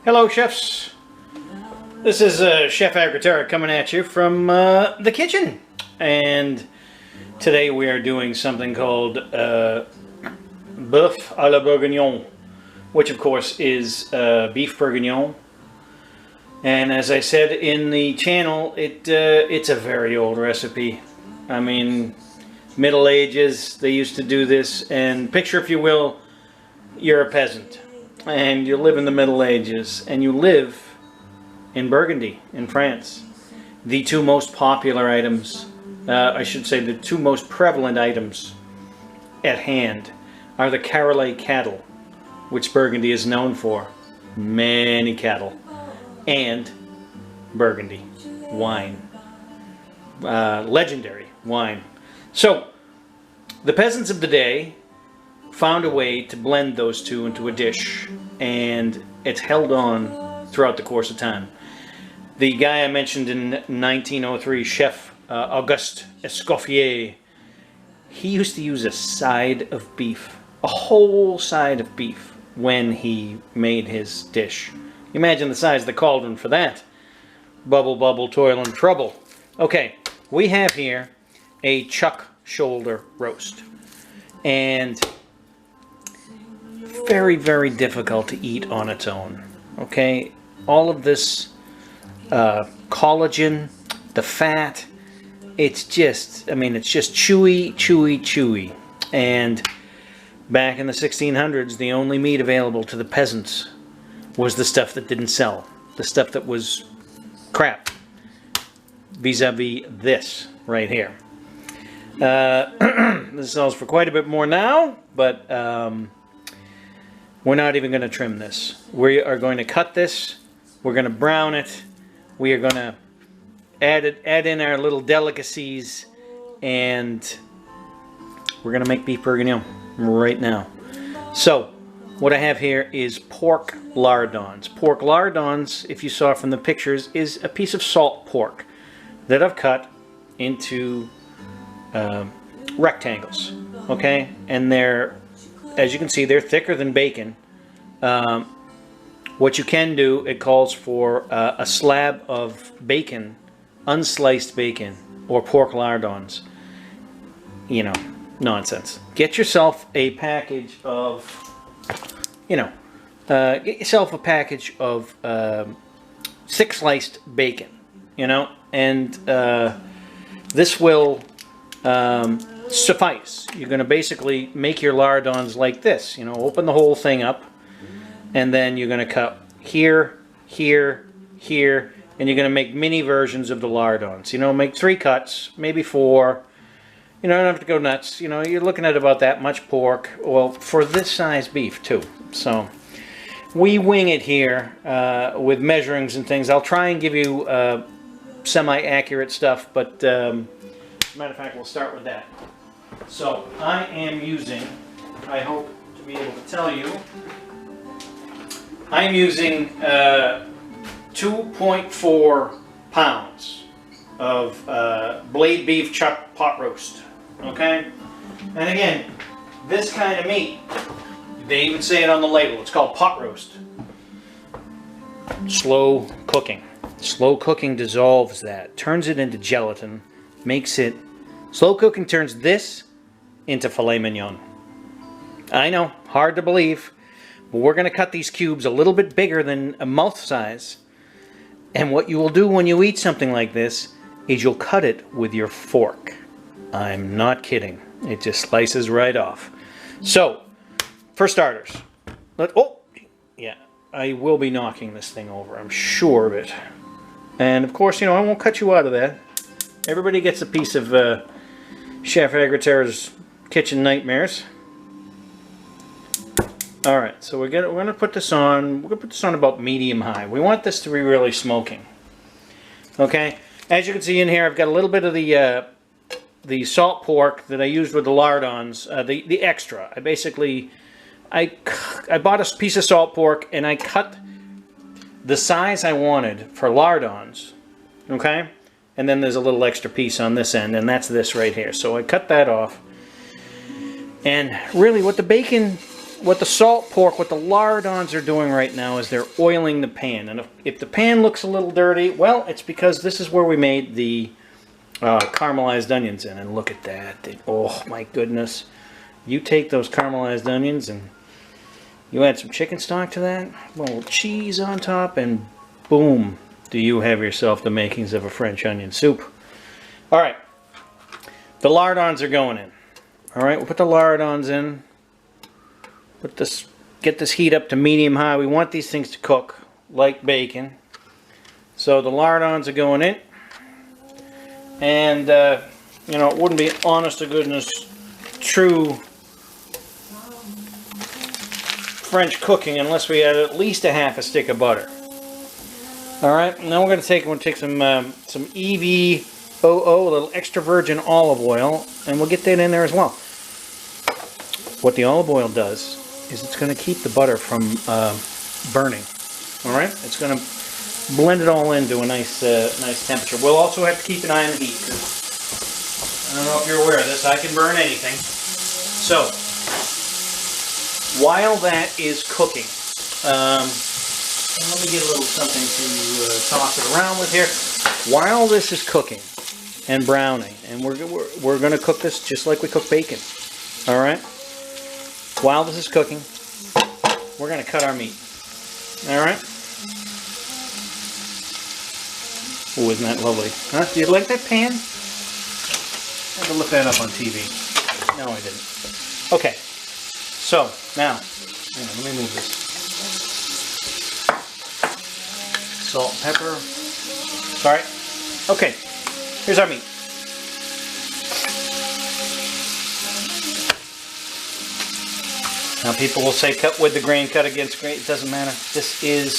Hello, chefs. This is Chef Agritera coming at you from the kitchen. And today we are doing something called Bœuf à la Bourguignon, which of course is beef bourguignon. And as I said in the channel, it's a very old recipe. I mean, Middle Ages, they used to do this. And picture, if you will, you're a peasant. And you live in the Middle Ages, and you live in Burgundy, in France. The two most popular items, I should say the two most prevalent items at hand are the Charolais cattle, which Burgundy is known for. Many cattle. And Burgundy wine. Legendary wine. So, the peasants of the day found a way to blend those two into a dish, and it's held on throughout the course of time. The guy I mentioned in 1903, Chef Auguste Escoffier, he used to use a side of beef, a whole side of beef, when he made his dish. Imagine the size of the cauldron for that. Bubble, bubble, toil and trouble. Okay, we have here a chuck shoulder roast, and very, very difficult to eat on its own. Okay, all of this collagen, the fat, it's just, I mean, it's just chewy, chewy, chewy. And back in the 1600s, the only meat available to the peasants was the stuff that didn't sell, the stuff that was crap, vis-a-vis this right here. This sells for quite a bit more now, but we're not even going to trim this. We are going to cut this. We're going to brown it. We are going to add in our little delicacies, and we're going to make beef bourguignon right now. So, what I have here is pork lardons. Pork lardons, if you saw from the pictures, is a piece of salt pork that I've cut into rectangles. Okay, and they're, as you can see, they're thicker than bacon. What you can do, it calls for a slab of bacon, unsliced bacon, or pork lardons. You know, nonsense. Get yourself a package of, get yourself a package of thick sliced bacon, and this will suffice. You're going to basically make your lardons like this. Open the whole thing up, and then you're going to cut here, here, here, and you're going to make mini versions of the lardons. Make 3 cuts, maybe 4. You don't have to go nuts. You're looking at about that much pork. Well, for this size beef too. So we wing it here with measurings and things. I'll try and give you semi-accurate stuff, but as a matter of fact, we'll start with that. So I am using, I hope to be able to tell you, I'm using 2.4 pounds of blade beef chuck pot roast. Okay? And again, this kind of meat, they even say it on the label, it's called pot roast. Slow cooking. Slow cooking dissolves that, turns it into gelatin, makes it, slow cooking turns this into filet mignon. I know, hard to believe, but we're going to cut these cubes a little bit bigger than a mouth size. And what you will do when you eat something like this is you'll cut it with your fork. I'm not kidding. It just slices right off. So, for starters, I will be knocking this thing over. I'm sure of it. And of course, I won't cut you out of that. Everybody gets a piece of Chef Agritera's kitchen nightmares. All right, so we're gonna put this on. We're gonna put this on about medium high. We want this to be really smoking. Okay, as you can see in here, I've got a little bit of the salt pork that I used with the lardons, the extra. I bought a piece of salt pork and I cut the size I wanted for lardons. Okay, and then there's a little extra piece on this end, and that's this right here. So I cut that off. And really, what the bacon what the salt pork, what the lardons are doing right now is they're oiling the pan. And if the pan looks a little dirty, well, it's because this is where we made the caramelized onions in. And look at that. Oh, my goodness. You take those caramelized onions and you add some chicken stock to that, a little cheese on top, and boom, do you have yourself the makings of a French onion soup. All right. The lardons are going in. All right, we'll put the lardons in. Get this heat up to medium high. We want these things to cook like bacon. So the lardons are going in. And, you know, it wouldn't be honest to goodness true French cooking unless we had at least a half a stick of butter. All right, now we're going to take some EVOO, a little extra virgin olive oil, and we'll get that in there as well. What the olive oil does is it's going to keep the butter from burning. All right, it's going to blend it all into a nice temperature. We'll also have to keep an eye on the heat, because I don't know if you're aware of this, I can burn anything. So while that is cooking, let me get a little something to toss it around with here. While this is cooking and browning, and we're going to cook this just like we cook bacon. All right. While this is cooking, we're going to cut our meat. All right. Oh, isn't that lovely? Huh? Do you like that pan? I had to look that up on TV. No, I didn't. Okay. So now, hang on, let me move this. Salt and pepper. Sorry. Okay. Here's our meat. Now people will say cut with the grain, cut against grain. It doesn't matter. This is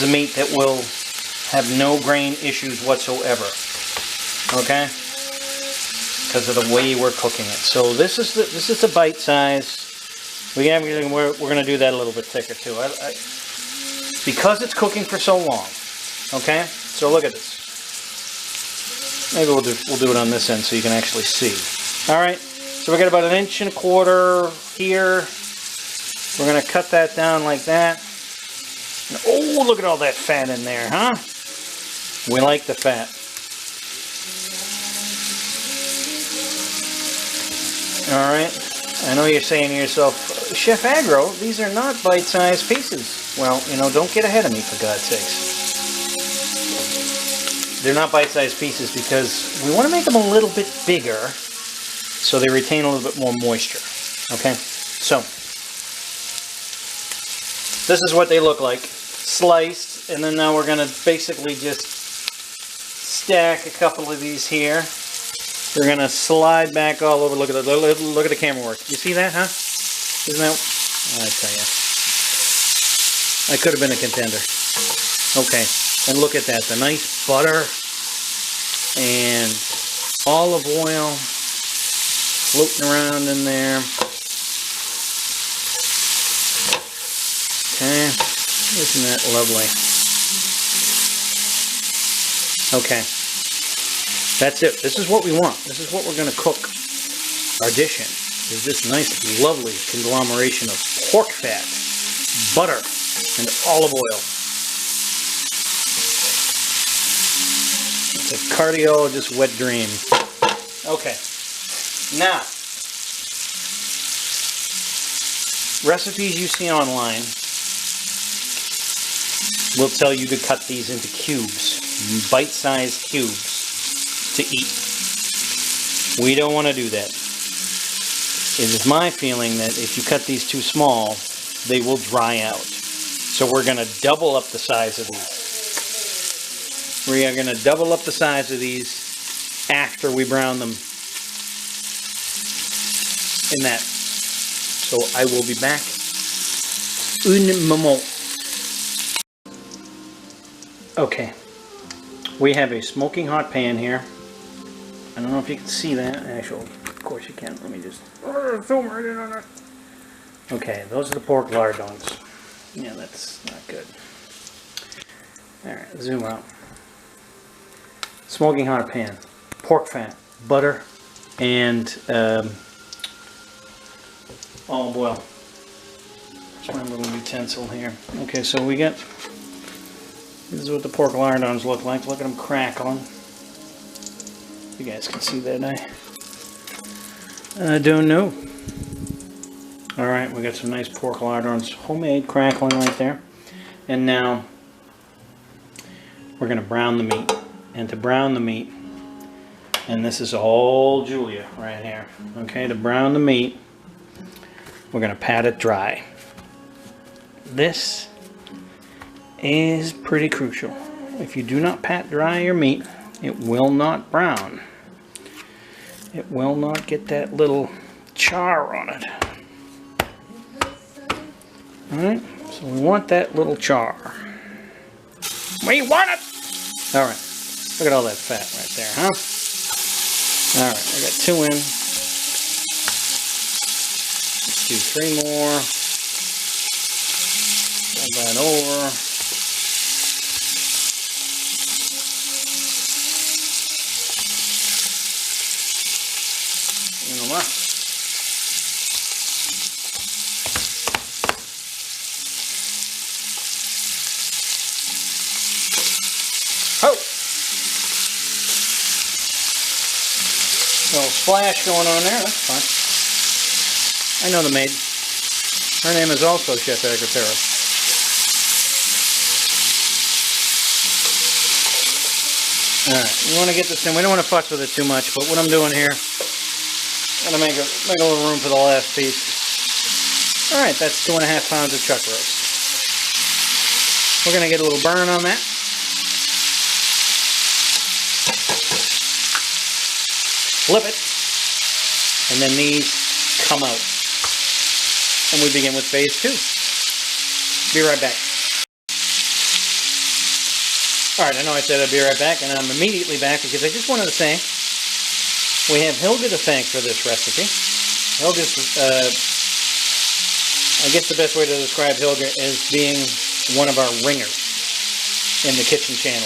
a meat that will have no grain issues whatsoever. Okay? Because of the way we're cooking it. So this is the bite size. We're going to do that a little bit thicker too. Because it's cooking for so long. Okay? So look at this. Maybe we'll do it on this end so you can actually see. All right. So we got about 1.25 inches here. We're going to cut that down like that. And, oh, look at all that fat in there, huh? We like the fat. All right. I know you're saying to yourself, Chef Agro, these are not bite-sized pieces. Well, you know, don't get ahead of me, for God's sakes. They're not bite-sized pieces because we want to make them a little bit bigger so they retain a little bit more moisture. Okay? So, this is what they look like. Sliced, and then now we're going to basically just stack a couple of these here. We're going to slide back all over. Look at the camera work. You see that, huh? Isn't that... I tell you. I could have been a contender. Okay. And look at that. The nice butter and olive oil floating around in there. Okay. Isn't that lovely? Okay. That's it. This is what we want. This is what we're going to cook our dish in. Is this nice, lovely conglomeration of pork fat, butter, and olive oil. It's a cardiologist's wet dream. Okay. Now, recipes you see online will tell you to cut these into cubes, bite-sized cubes to eat. We don't want to do that. It is my feeling that if you cut these too small, they will dry out. So we're going to double up the size of these. We are going to double up the size of these after we brown them in that. So I will be back un moment. Okay. We have a smoking hot pan here. I don't know if you can see that. Actually, of course you can. Let me just film right in on it. Okay, those are the pork lardons. Yeah, that's not good. Alright, zoom out. Smoking hot pan. Pork fat, butter, and olive oil. It's my little utensil here. Okay, so we got, this is what the pork lardons look like. Look at them crackling. You guys can see that, I don't know. Alright, we got some nice pork lardons, homemade, crackling right there. And now, we're going to brown the meat. And to brown the meat, and this is all Julia right here. Okay, to brown the meat, we're going to pat it dry. This is pretty crucial. If you do not pat dry your meat, it will not brown. It will not get that little char on it. Alright, so we want that little char. We want it! Alright, look at all that fat right there, huh? Alright, I got 2 in. Let's do 3 more. Fold that over. Oh! Little splash going on there, that's fine. I know the maid. Her name is also Chef Agritera. Alright, we want to get this in. We don't want to fuss with it too much, but what I'm doing here, I'm going to make a little room for the last piece. Alright, that's 2.5 pounds of chuck roast. We're going to get a little burn on that. Flip it, and then these come out. And we begin with phase 2. Be right back. Alright, I know I said I'd be right back, and I'm immediately back because I just wanted to say we have Hilga to thank for this recipe. Hilga's, I guess the best way to describe Hilga is being one of our ringers in the kitchen channel.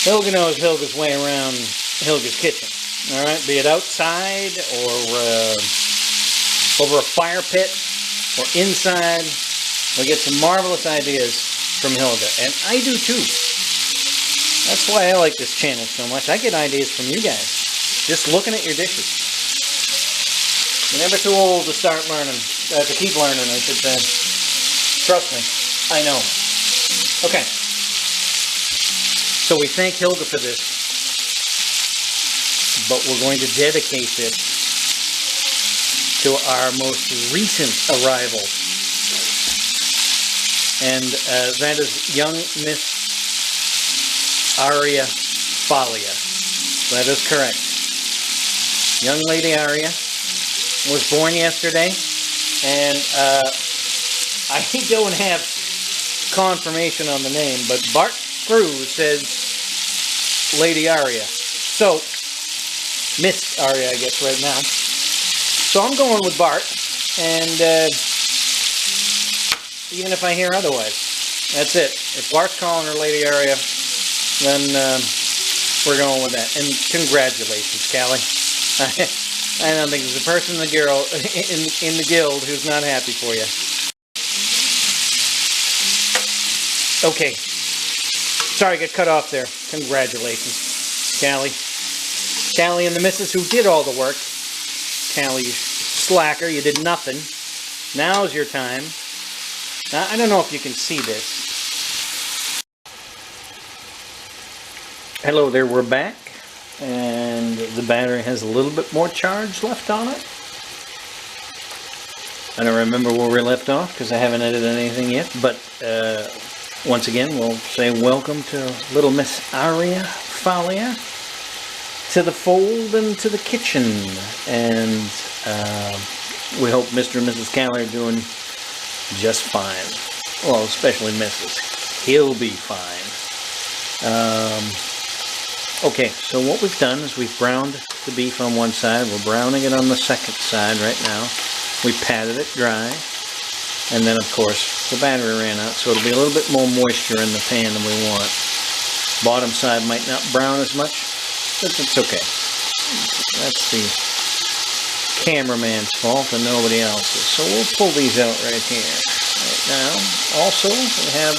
Hilga knows Hilga's way around Hilga's kitchen. Alright, be it outside or over a fire pit or inside, we get some marvelous ideas from Hilga, and I do too. That's why I like this channel so much. I get ideas from you guys, just looking at your dishes. You're never too old to start learning, to keep learning, I should say. Trust me, I know. Okay, so we thank Hilga for this. But we're going to dedicate this to our most recent arrival. And that is young Miss Aria Falia. That is correct. Young lady Aria was born yesterday. And I don't have confirmation on the name, but Bart Cruz says Lady Aria. So, Miss Aria, I guess, right now. So I'm going with Bart, and even if I hear otherwise, that's it. If Bart's calling her Lady Aria, then we're going with that. And congratulations, Callie. I don't think there's a person in the guild who's not happy for you. Okay. Sorry, I got cut off there. Congratulations, Callie. Callie and the missus who did all the work. Callie, you slacker, you did nothing. Now's your time. Now, I don't know if you can see this. Hello there, we're back. And the battery has a little bit more charge left on it. I don't remember where we left off because I haven't edited anything yet. But once again, we'll say welcome to little Miss Aria Falia. To the fold and to the kitchen, and we hope Mr. and Mrs. Callie are doing just fine. Well, especially Mrs. He'll be fine. Okay, so what we've done is we've browned the beef on one side. We're browning it on the second side right now. We patted it dry, and then of course the battery ran out, so it'll be a little bit more moisture in the pan than we want. Bottom side might not brown as much. But it's okay. That's cameraman's fault and nobody else's. So we'll pull these out right here. Right now, also, we have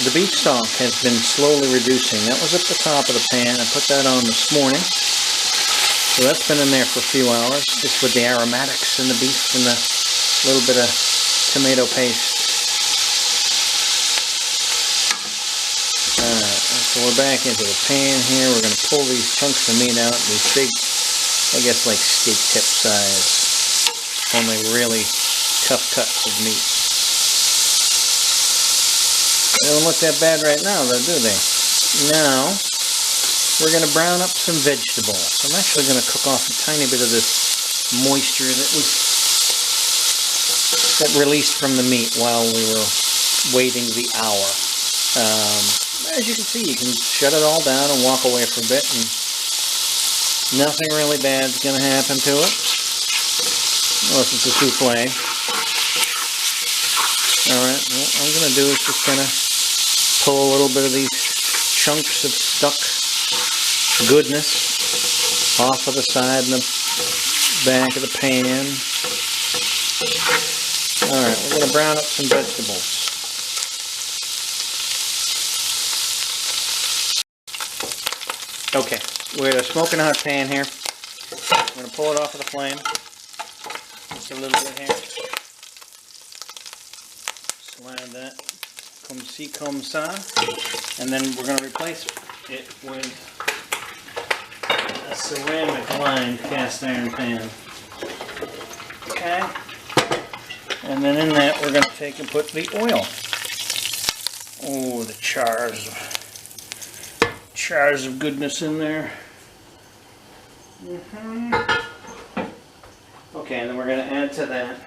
the beef stock has been slowly reducing. That was at the top of the pan. I put that on this morning. So that's been in there for a few hours, just with the aromatics and the beef and the little bit of tomato paste. Alright, so we're back into the pan here. We're going to pull these chunks of meat out, these big, I guess like steak tip size, only really tough cuts of meat. They don't look that bad right now though, do they? Now, we're going to brown up some vegetables. I'm actually going to cook off a tiny bit of this moisture that released from the meat while we were waiting the hour. As you can see, you can shut it all down and walk away for a bit, and nothing really bad is going to happen to it, unless it's a souffle. Alright, what I'm going to do is just kind of pull a little bit of these chunks of stuck goodness off of the side and the back of the pan. Alright, we're going to brown up some vegetables. Okay, we're at a smoking hot pan here. I'm going to pull it off of the flame. Just a little bit here. Slide that comme ci, comme ça. And then we're going to replace it with a ceramic lined cast iron pan. Okay. And then in that we're going to take and put the oil. Oh, the chars of goodness in there. Okay, and then we're going to add to that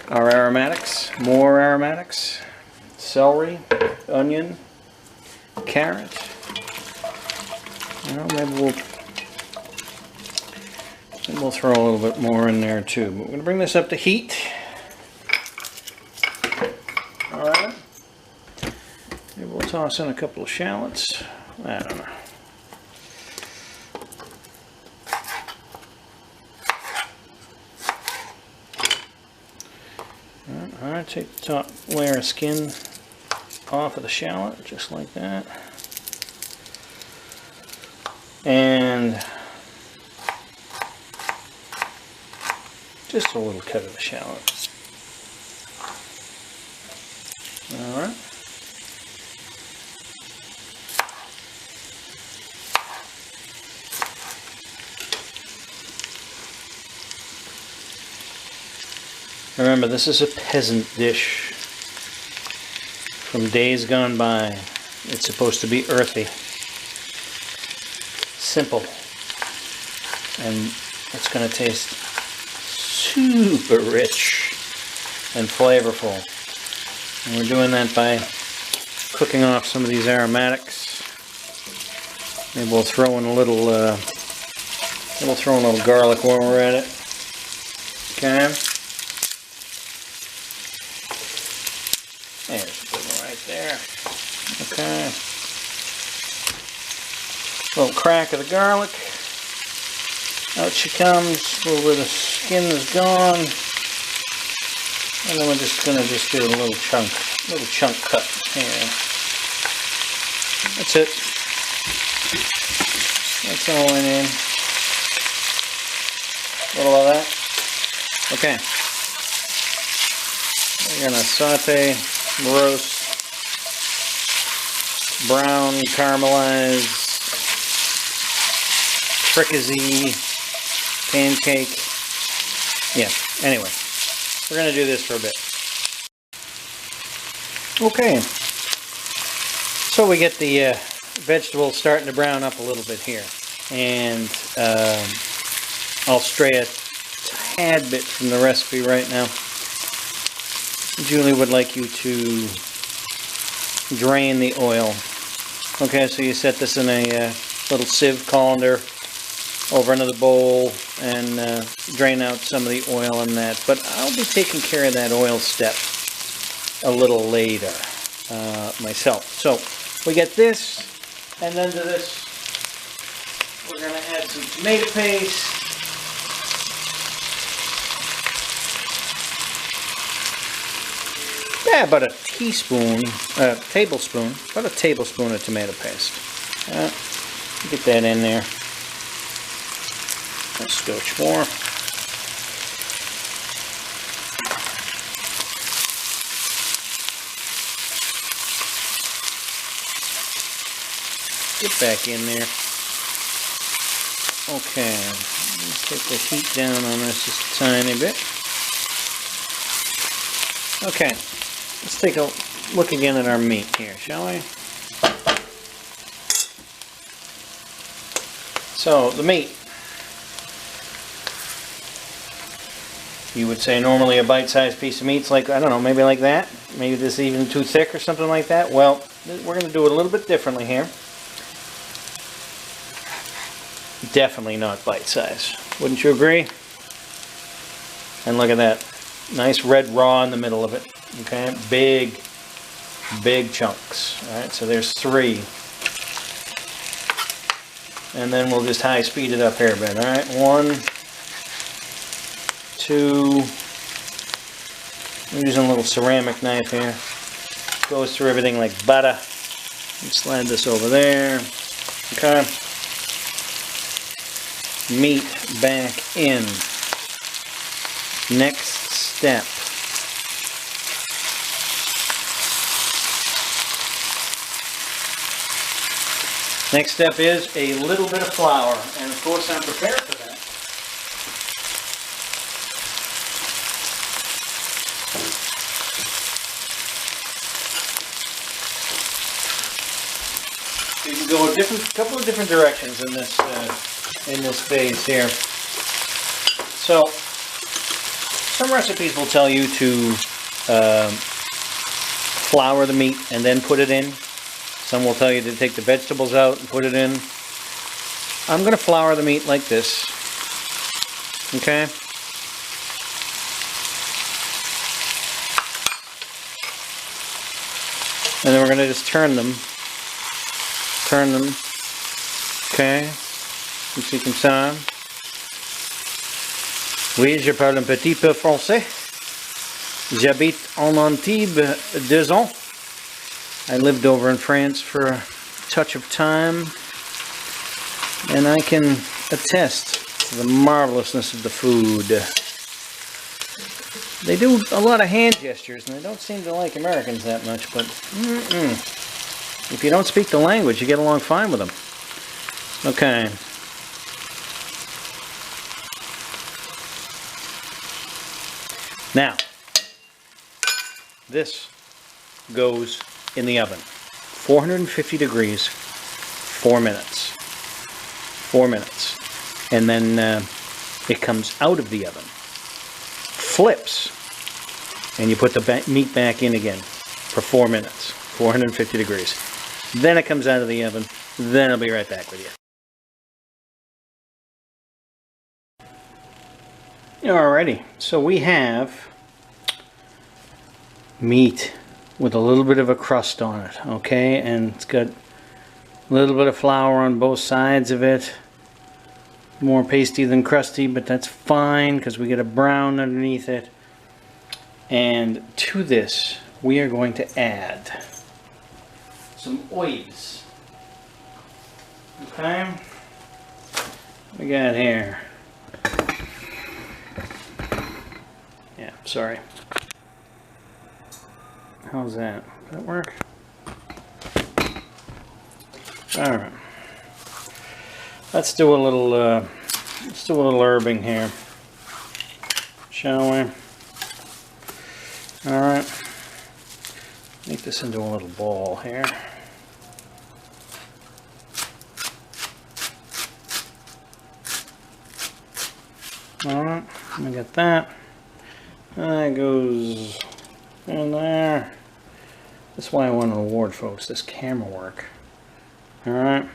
our aromatics, more aromatics, celery, onion, carrot. Well, maybe we'll throw a little bit more in there too. But we're going to bring this up to heat. All right. Maybe we'll toss in a couple of shallots. I don't know. All right, take the top layer of skin off of the shallot, just like that. And just a little cut of the shallot. All right. Remember, this is a peasant dish from days gone by. It's supposed to be earthy, simple, and it's going to taste super rich and flavorful. And we're doing that by cooking off some of these aromatics. Maybe we'll throw in a little garlic while we're at it. Okay. There's a good one right there. Okay. A little crack of the garlic. Out she comes. A little bit of skin is gone. And then we're just going to do a little chunk cut here. That's it. That's all I need. A little of that. Okay. We're going to saute, roast, brown, caramelize, fricassee, pancake. Yeah, anyway, we're going to do this for a bit. Okay, so we get the vegetables starting to brown up a little bit here, and I'll stray a tad bit from the recipe right now. Julie would like you to drain the oil. Okay, so you set this in a little sieve colander over another bowl and drain out some of the oil in that. But I'll be taking care of that oil step a little later myself. So we get this, and then to this we're going to add some tomato paste. Yeah, about a tablespoon of tomato paste. Get that in there. A scotch more. Get back in there. Okay, let's take the heat down on this just a tiny bit. Okay, let's take a look again at our meat here, shall we? So, the meat. You would say normally a bite-sized piece of meat's like, I don't know, maybe like that. Maybe this is even too thick or something like that. Well, we're going to do it a little bit differently here. Definitely not bite-size. Wouldn't you agree? And look at that. Nice red raw in the middle of it. Okay? Big chunks. Alright, so there's 3. And then we'll just high speed it up here a bit. Alright, 1, 2. I'm using a little ceramic knife here. Goes through everything like butter. And slide this over there. Okay. Meat back in. Next step. Next step is a little bit of flour, and of course I'm prepared for that. You can go a couple of different directions in this phase here. So, some recipes will tell you to flour the meat and then put it in. Some will tell you to take the vegetables out and put it in. I'm going to flour the meat like this. Okay? And then we're going to just turn them. Turn them. Okay? Ici comme ça. Oui, je parle un petit peu français. J'habite en Antibes 2 ans. I lived over in France for a touch of time, and I can attest to the marvelousness of the food. They do a lot of hand gestures, and they don't seem to like Americans that much, but if you don't speak the language, you get along fine with them. Okay. Now, this goes in the oven. 450 degrees, 4 minutes. 4 minutes. And then it comes out of the oven. Flips. And you put the meat back in again for 4 minutes. 450 degrees. Then it comes out of the oven. Then I'll be right back with you. Alrighty. So we have meat with a little bit of a crust on it, okay, and it's got a little bit of flour on both sides of it, more pasty than crusty, but that's fine because we get a brown underneath it. And to this we are going to add some oils. Okay, what we got here? Yeah, sorry. How's that? Does that work? Alright. Let's do a little herbing here. Shall we? Alright. Make this into a little ball here. Alright, we got that. That goes in there. That's why I want an award, folks, this camera work. Alright.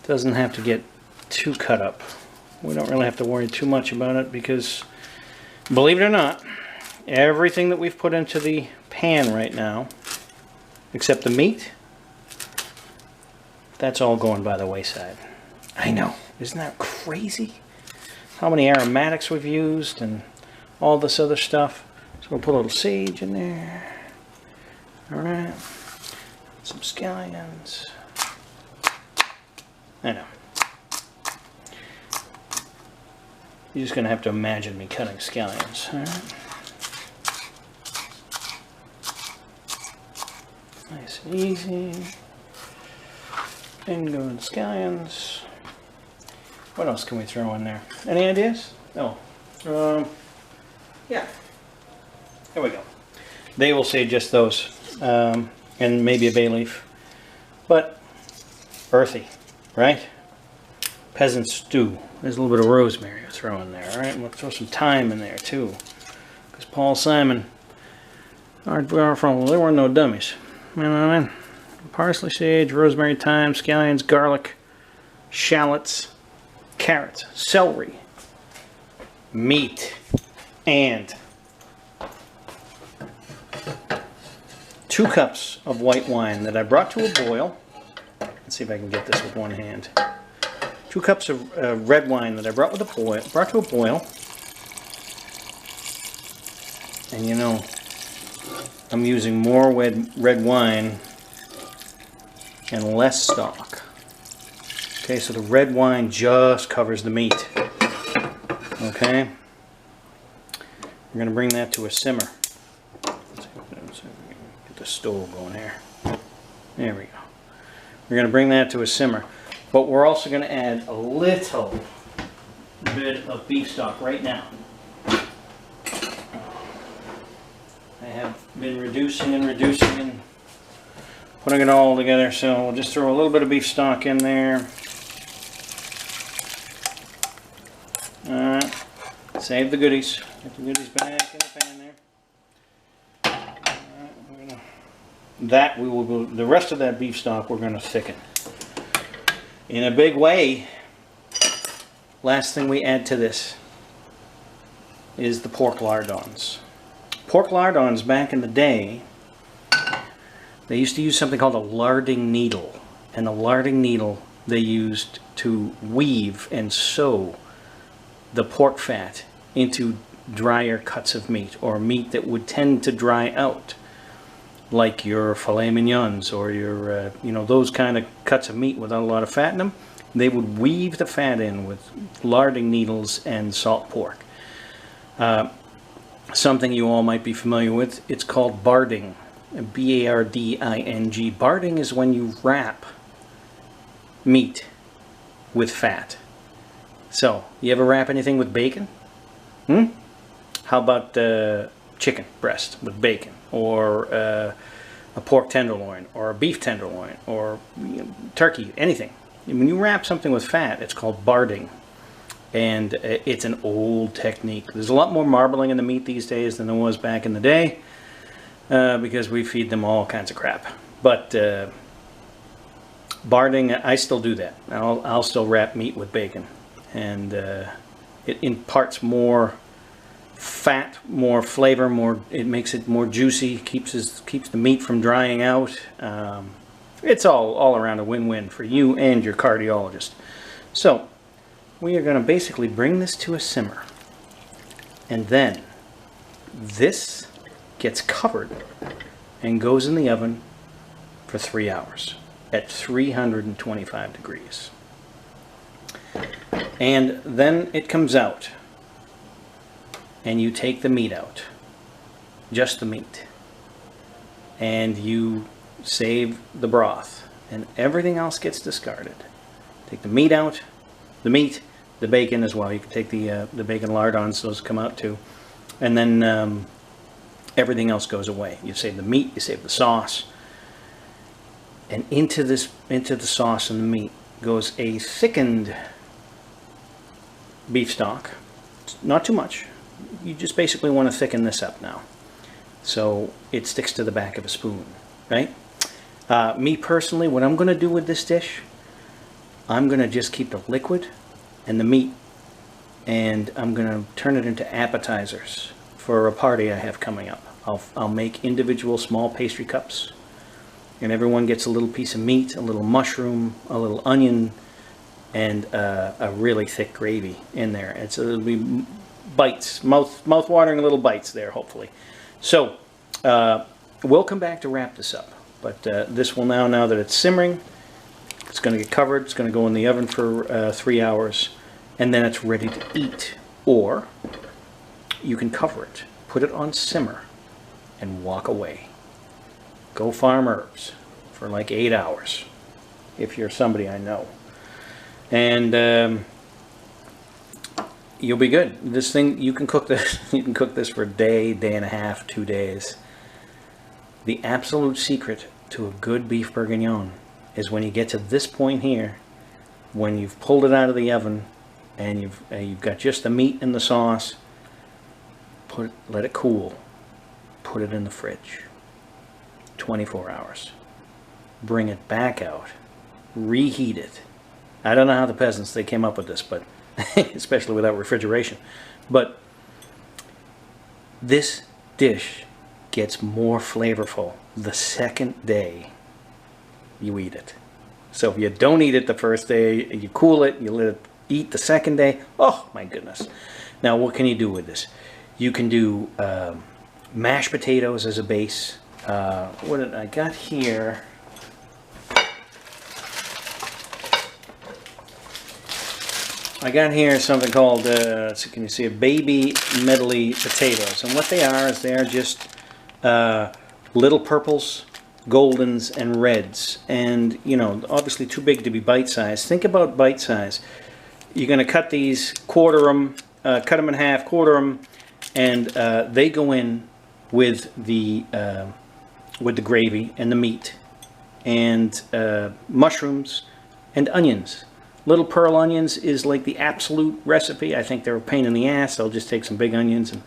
Doesn't have to get too cut up. We don't really have to worry too much about it because, believe it or not, everything that we've put into the pan right now, except the meat, that's all going by the wayside. I know. Isn't that crazy? How many aromatics we've used and all this other stuff. So we'll put a little sage in there. Alright. Some scallions. I know. You're just going to have to imagine me cutting scallions. Alright. Nice and easy. And go with scallions. What else can we throw in there? Any ideas? Oh. Yeah. There we go. They will say just those. And maybe a bay leaf. But earthy, right? Peasant stew. There's a little bit of rosemary to throw in there. Alright, and we'll throw some thyme in there too. Because Paul Simon, they weren't no dummies. You know what I mean? Parsley, sage, rosemary, thyme, scallions, garlic, shallots, carrots, celery, meat, and 2 cups of white wine that I brought to a boil. Let's see if I can get this with one hand. 2 cups of red wine that I brought to a boil. And you know, I'm using more red wine and less stock. Okay, so the red wine just covers the meat. Okay, we're going to bring that to a simmer. Let's get the stove going here. There we go. We're going to bring that to a simmer, but we're also going to add a little bit of beef stock right now. I have been reducing and putting it all together, so we'll just throw a little bit of beef stock in there. Alright, save the goodies. Get the goodies back in the pan there. Alright, the rest of that beef stock we're going to thicken in a big way. Last thing we add to this is the pork lardons. Pork lardons back in the day, they used to use something called a larding needle. And the larding needle they used to weave and sew the pork fat into drier cuts of meat, or meat that would tend to dry out, like your filet mignons or your, you know, those kind of cuts of meat without a lot of fat in them. They would weave the fat in with larding needles and salt pork. Something you all might be familiar with, it's called barding. B-A-R-D-I-N-G. Barding is when you wrap meat with fat. So, you ever wrap anything with bacon? How about chicken breast with bacon? Or a pork tenderloin? Or a beef tenderloin? Or turkey? Anything. When you wrap something with fat, it's called barding. And it's an old technique. There's a lot more marbling in the meat these days than there was back in the day. Because we feed them all kinds of crap. But barding, I still do that. I'll still wrap meat with bacon. And it imparts more fat, more flavor, it makes it more juicy, keeps the meat from drying out. It's all around a win-win for you and your cardiologist. So we are going to basically bring this to a simmer, and then this gets covered and goes in the oven for 3 hours at 325 degrees. And then it comes out, and you take the meat out, just the meat, and you save the broth, and everything else gets discarded. Take the meat out, the bacon as well. You can take the bacon lardons; those come out too, and then everything else goes away. You save the meat, you save the sauce, and into the sauce and the meat goes a thickened beef stock. Not too much. You just basically want to thicken this up now, so it sticks to the back of a spoon, right? Me personally, what I'm going to do with this dish, I'm going to just keep the liquid and the meat, and I'm going to turn it into appetizers for a party I have coming up. I'll make individual small pastry cups, and everyone gets a little piece of meat, a little mushroom, a little onion, and a really thick gravy in there. It'll be bites, mouth-watering little bites there, hopefully. So we'll come back to wrap this up. But this will now that it's simmering, it's going to get covered. It's going to go in the oven for 3 hours, and then it's ready to eat. Or you can cover it, put it on simmer, and walk away. Go farm herbs for like 8 hours, if you're somebody I know. And you'll be good. This thing, you can cook this. You can cook this for a day, day and a half, 2 days. The absolute secret to a good beef bourguignon is when you get to this point here, when you've pulled it out of the oven and you've got just the meat and the sauce. Let it cool. Put it in the fridge. 24 hours. Bring it back out. Reheat it. I don't know how the peasants, they came up with this, but especially without refrigeration. But this dish gets more flavorful the second day you eat it. So if you don't eat it the first day, you cool it, you let it eat the second day. Oh my goodness. Now what can you do with this? You can do mashed potatoes as a base. What did I got here? I got here something called, can you see it? Baby medley potatoes. And what they are is they are just little purples, goldens, and reds. And, you know, obviously too big to be bite-sized. Think about bite-size. You're going to cut these, quarter them, cut them in half, quarter them, and they go in with the gravy and the meat, and mushrooms and onions. Little pearl onions is like the absolute recipe. I think they're a pain in the ass. I'll just take some big onions and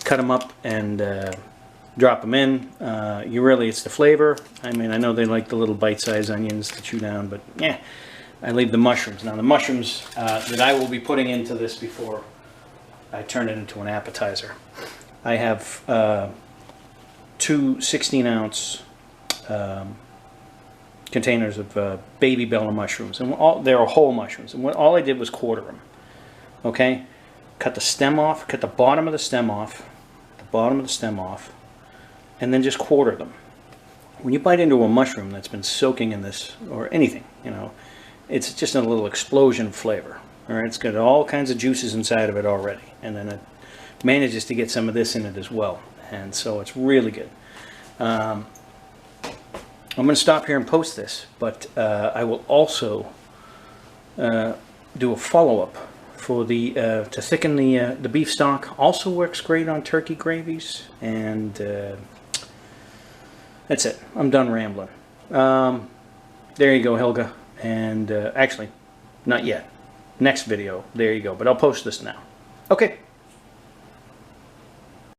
cut them up and drop them in. It's the flavor. I mean, I know they like the little bite-sized onions to chew down, but yeah, I leave the mushrooms. Now the mushrooms that I will be putting into this before I turn it into an appetizer. I have 2 16-ounce containers of baby bella mushrooms, and they're whole mushrooms. And all I did was quarter them. Okay, cut the stem off, cut the bottom of the stem off, and then just quarter them. When you bite into a mushroom that's been soaking in this, or anything, you know, it's just a little explosion of flavor. All right, it's got all kinds of juices inside of it already, and then it manages to get some of this in it as well, and so it's really good. I'm going to stop here and post this, but I will also do a follow-up for to thicken the beef stock. Also works great on turkey gravies, and that's it. I'm done rambling. There you go, Helga. And actually, not yet. Next video, there you go. But I'll post this now. Okay.